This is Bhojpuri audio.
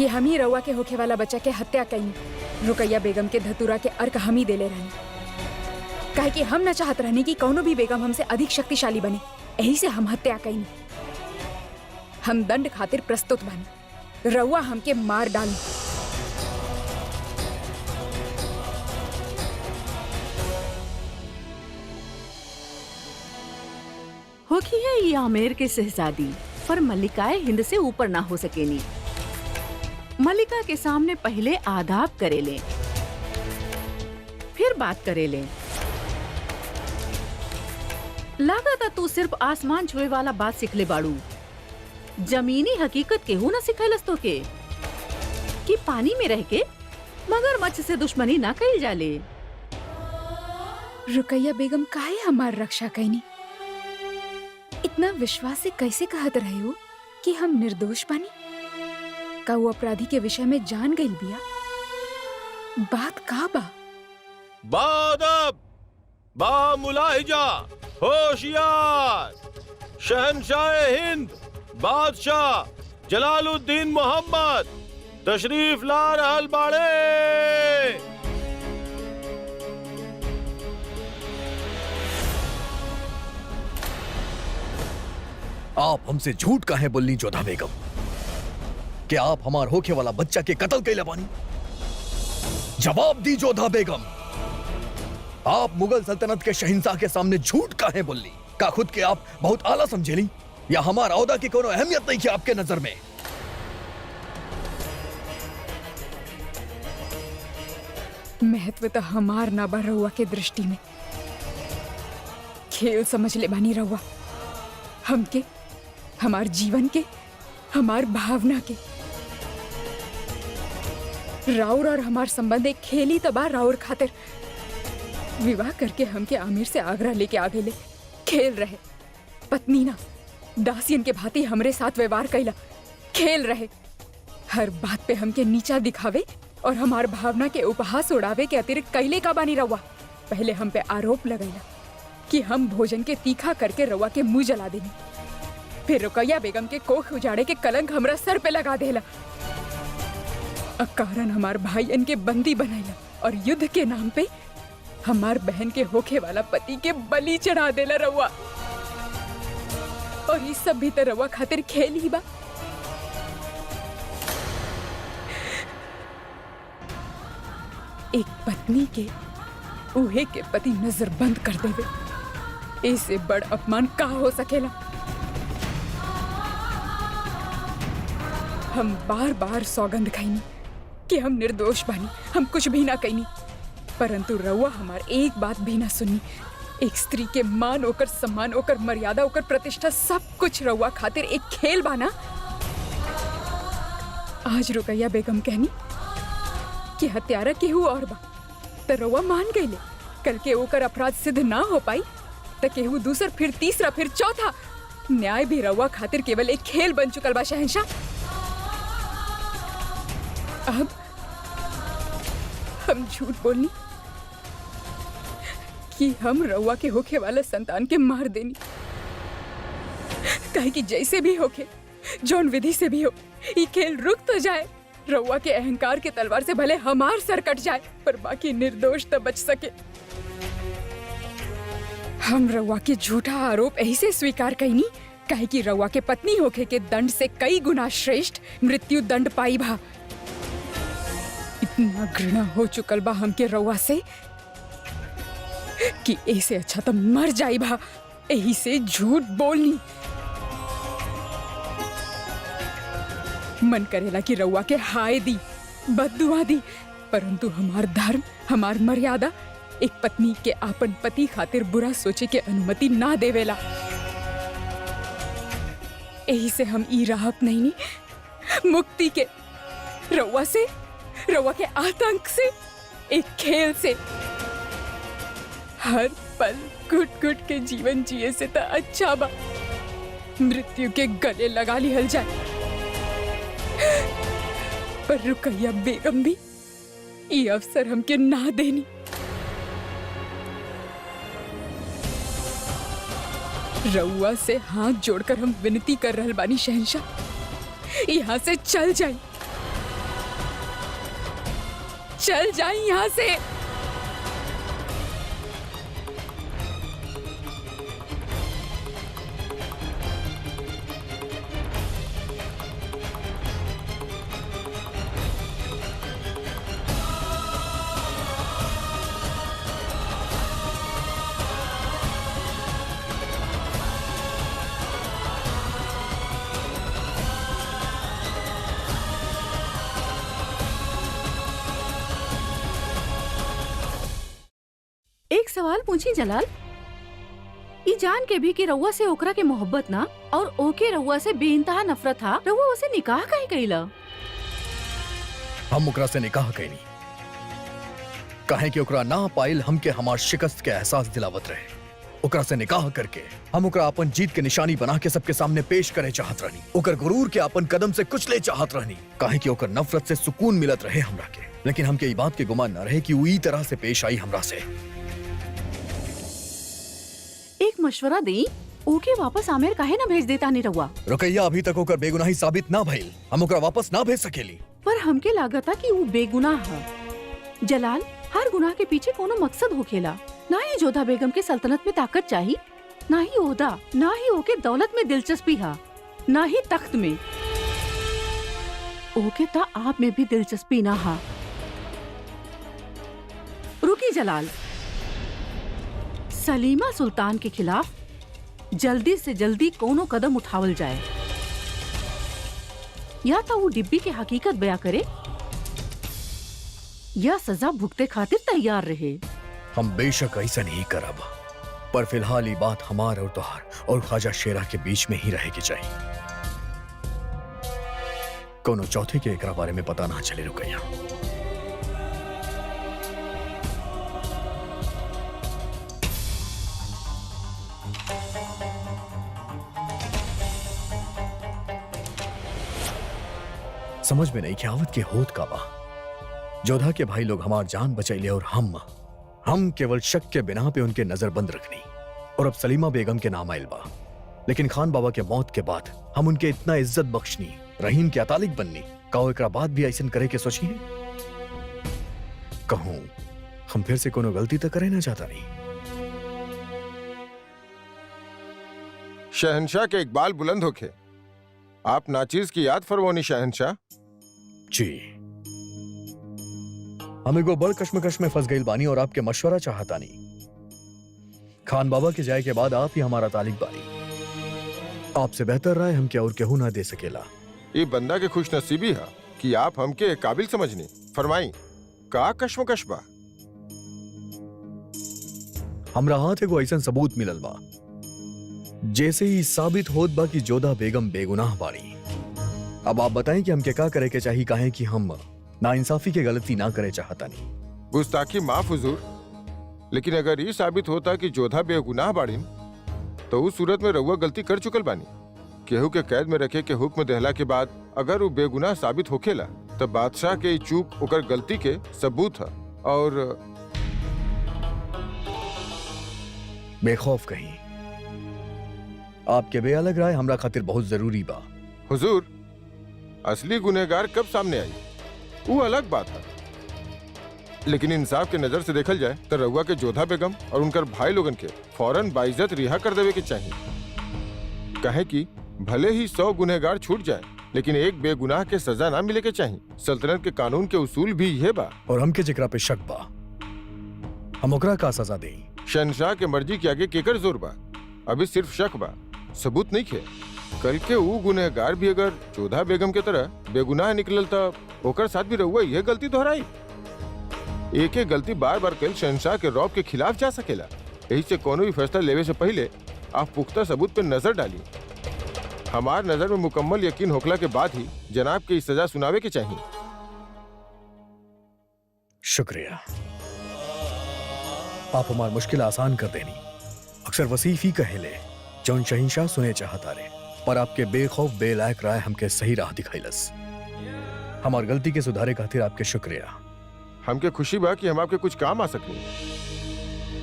कि हम ही रउआ के होखे वाला बच्चा के हत्या कईनी। रुकैया बेगम के धतूरा के अर्क हम ही देले रहनी, काहे कि हम न चाहत रहनी कि कौनो भी बेगम हमसे अधिक शक्तिशाली बने। यही से हम हत्या कईनी। हम दंड खातिर प्रस्तुत बानी, रउआ हमके मार डाली। होखी है ये आमेर के शहजादी, पर मल्लिकाए हिंद से ऊपर ना हो सकेनी। मल्लिका के सामने पहले आदाब करेले, फिर बात करेले। लगा था तू सिर्फ आसमान छुए वाला बात सिखले बाड़ू, जमीनी हकीकत केहू ना सिखलस तो के कि पानी में रह के मगरमच्छ से दुश्मनी ना कईल जाले। रुकैया बेगम काहे हमार रक्षा कईनी? इतना विश्वास से कैसे कहत रहे हो कि हम निर्दोष बानी? का वो अपराधी के विषय में जान गई बिया? बात का बा? बादब, बा मुलाहिजा, होशियार, शहनशाह हिंद, बादशाह जलालुद्दीन मोहम्मद तशरीफ ला रहल बाड़े। आप हमसे झूठ काहे बोलनी जोधा बेगम? कि आप हमार होके वाला बच्चा के कत्ल कैला बानी? जवाब दी जोधा बेगम। आप मुगल सल्तनत के शहंशाह के सामने झूठ काहे बोलनी? का खुद के आप बहुत आला समझेली, या हमार औदा की कोनो अहमियत नहीं की आपके नजर में? महत्व तो हमार ना बा रउआ के दृष्टि में। खेल समझ ले बानी रउआ हमके, हमार जीवन के, हमार भावना के। राउर और हमार संबंध एक खेली तबा राउर खातिर। विवाह करके हमके आमिर से आगरा लेके आ गए। खेल रहे, पत्नी ना दासियन के भांति हमरे साथ व्यवहार कैला। खेल रहे, हर बात पे हमके नीचा दिखावे और हमार भावना के उपहास उड़ावे के अतिरिक्त कैले का बानी रउआ। पहले हम पे आरोप लगैला कि हम भोजन के तीखा करके रउआ के मुंह जला देनी। फिर रुकैया बेगम के कोख उजाड़े के कलंक हमरा सर पे लगा देला। अकारण हमार भाईयन के बंदी बनाइला और युद्ध के नाम पे हमार बहन के होखे वाला पति के बलि चढ़ा देला रउआ। और ये सब भी तो रउआ खातिर खेल ही बा। एक पत्नी के उहे के पति नजर बंद कर देवे, इससे बड़ अपमान का हो सकेला? हम बार बार सौगंध खाईनी कि हम निर्दोष बानी, हम कुछ भी ना कईनी, परंतु रउआ हमार एक बात भी ना सुनी। एक स्त्री के मान, ओकर सम्मान, ओकर मर्यादा, ओकर प्रतिष्ठा सब कुछ रउआ खातिर एक खेल बाना। आज रुकैया बेगम कहनी कि हत्यारा केहू और बा, तो रउआ मान गईले। कल के ओकर अपराध सिद्ध ना हो पाई तो केहू दूसर, फिर तीसरा, फिर चौथा। न्याय भी रउआ खातिर केवल एक खेल बन चुकल बा शहंशाह। अब हम झूठ बोलनी कि हम रउआ के होखे वाला संतान के मार देनी। काहे कि जैसे भी होके, जौन विधि से भी हो, ये खेल रुक तो जाए। रउआ के अहंकार के तलवार से भले हमार सर कट जाए, पर बाकी निर्दोष तो बच सके। हम रउआ के झूठा आरोप ऐसे स्वीकार कईनी काहे कि रउआ के पत्नी होखे के दंड से कई गुना श्रेष्ठ मृत्यु दंड पाई भा। इतना घृणा हो चुकल बा हमके रउआ से कि ऐसे अच्छा तो मर जाई भा। यही से झूठ बोलनी। मन करेला कि रउआ के हाय दी, बद्दुआ दी, परंतु हमार धर्म, हमार मर्यादा एक पत्नी के आपन पति खातिर बुरा सोचे के अनुमति ना देवेला। यही से हम ई राह अपनईनी, मुक्ति के, रउआ से, रउआ के आतंक से, एक खेल से। हर पल घुट घुट के जीवन जिए से तो अच्छा बा मृत्यु के गले लगा लिहल जाए। पर रुकैया बेगम भी ये अवसर हमके ना देनी। रउआ से हाथ जोड़कर हम विनती कर रहल बानी शहंशाह, यहाँ से चल जाए। चल जाए यहाँ से। एक सवाल पूछी जलाल, ई जान के भी कि रउआ से ओकरा के मोहब्बत ना और ओके रउआ से बेइंतहा नफरत था, रउआ उसे निकाह काहे कइला? हम ओकरा से निकाह कैनी काहे कि ओकरा ना पाइल हमके हमार शिकस्त के एहसास दिलावत रहे। ओकरा से निकाह करके हम ओकरा अपन जीत के निशानी बना के सबके सामने पेश करे चाहत रहनी। ओकर गुरूर के अपन कदम से कुचले चाहत रहनी काहे कि ओकर नफरत से सुकून मिलत रहे हमरा के। लेकिन हमके ई बात के गुमान न रहे कि वो ई तरह से पेश आई हमरा से। एक मशवरा दी, ओके वापस आमिर काहे ना भेज देता नहीं रउआ? रुकैया, अभी तक ओकर बेगुनाही साबित ना भइल, हम ओकरा वापस ना भेज सकेली। पर हमके लागता कि वो बेगुनाह है। जलाल, हर गुनाह के पीछे कोनो मकसद होखेला। ना ही जोधा बेगम के सल्तनत में ताकत चाहिए, ना ही ओहदा, ना ही ओके दौलत में दिलचस्पी है, ना ही तख्त में। ओके ता आप में भी दिलचस्पी ना हा। रुकी जलाल, सलीमा सुल्तान के खिलाफ जल्दी से जल्दी कोनो कदम उठावल जाए, या तो वो डिब्बी के हकीकत बयां करे या सजा भुगते खातिर तैयार रहे। हम बेशक ऐसा नहीं करब, पर फिलहाल ये बात हमार और तोहार और ख्वाजा शेरा के बीच में ही रहेगी चाहिए। कोनो चौथे के एकरा बारे में पता ना चले। रुकैया, समझ में नहीं कि आवत के होत का बा। जोधा के भाई लोग हमार जान बचैले और हम केवल शक के बिना पे उनके नजरबंद रखनी और अब सलीमा बेगम के नाम आयल बा। लेकिन खान बाबा के मौत के बाद हम उनके इतना इज्जत बख्शनी, रहीम के अतालिक बननी, कहो एकरा बाद भी ऐसा करे के सोची है? कहूं हम फिर से कोनो गलती तो करे ना चाहता नहीं। शहनशाह के इकबाल बुलंद होके, आप नाचीज की याद फरमानी शहनशाह। जी, हम एगो बड़ कश्मकश में फंस गई बानी और आपके मशवरा चाहता नहीं। खान बाबा के जाए के बाद आप ही हमारा तालिक बानी। आपसे बेहतर राय हम क्या और केहू ना दे सकेला। ये बंदा के खुश नसीबी है कि आप हमके काबिल समझनी। फरमाई, का कश्मकश बा? हमरा हाथ एगो ऐसा सबूत मिलल बा जैसे ही साबित होत बा कि जोधा बेगम बेगुनाह बाड़ी। अब आप बताएं कि हमके का करे के चाहिए, काहे कि हम नाइंसाफी के गलती ना करे चाहता नहीं। गुस्ताखी माफ हुजूर, लेकिन अगर ये साबित होता कि जोधा बेगुनाह बाड़ीन तो उस सूरत में रउआ गलती कर चुकल बानी। केहू के कैद में रखे के हुक्म देहला के बाद अगर वो बेगुनाह साबित होखेला तब बादशाह के चूक ओकर गलती के सबूत है। और बेखौफ कहीं, आपके बेअलग राय हमरा खातिर बहुत जरूरी बा। हुजूर, असली गुनहगार कब सामने आई वो अलग बात है, लेकिन इंसाफ के नजर से देखल जाए तो रउआ के जोधा बेगम और उनकर भाई लोगन के फौरन बाइज्जत रिहा कर देवे के चाहिए। कहे कि भले ही 100 गुनहगार छूट जाए लेकिन एक बेगुनाह के सजा ना मिले के चाहिए। सल्तनत के कानून के उसूल भी यह बा। और हमके जिक्रा पे शक बा, हम ओकरा का सजा दें? शहनशाह के मर्जी के आगे केकर जोर बा? अभी सिर्फ शक बा, सबूत नहीं खे। कल के वो गुनहगार भी अगर जोधा बेगम के तरह बेगुनाह निकलल तब ओकर साथ भी रहुआ यह गलती दोहराई। एक एक गलती बार बार कल शहनशाह के रौब के खिलाफ जा सकेला। यही से कोनो भी फैसला लेवे से पहले आप पुख्ता सबूत पर नजर डाली। हमार नजर में मुकम्मल यकीन होखला के बाद ही जनाब के इस सजा सुनावे के चाहिए। शुक्रिया, आप हमार मुश्किल आसान कर देनी। अक्सर वसीफी कहेले जौन शहनशाह सुने चाहता रे, पर आपके बेखौफ बेलायक राय हमके सही राह दिखाइलस। हमार गलती के सुधारे खातिर आपके शुक्रिया। हमके खुशी बा कि हम आपके कुछ काम आ सके।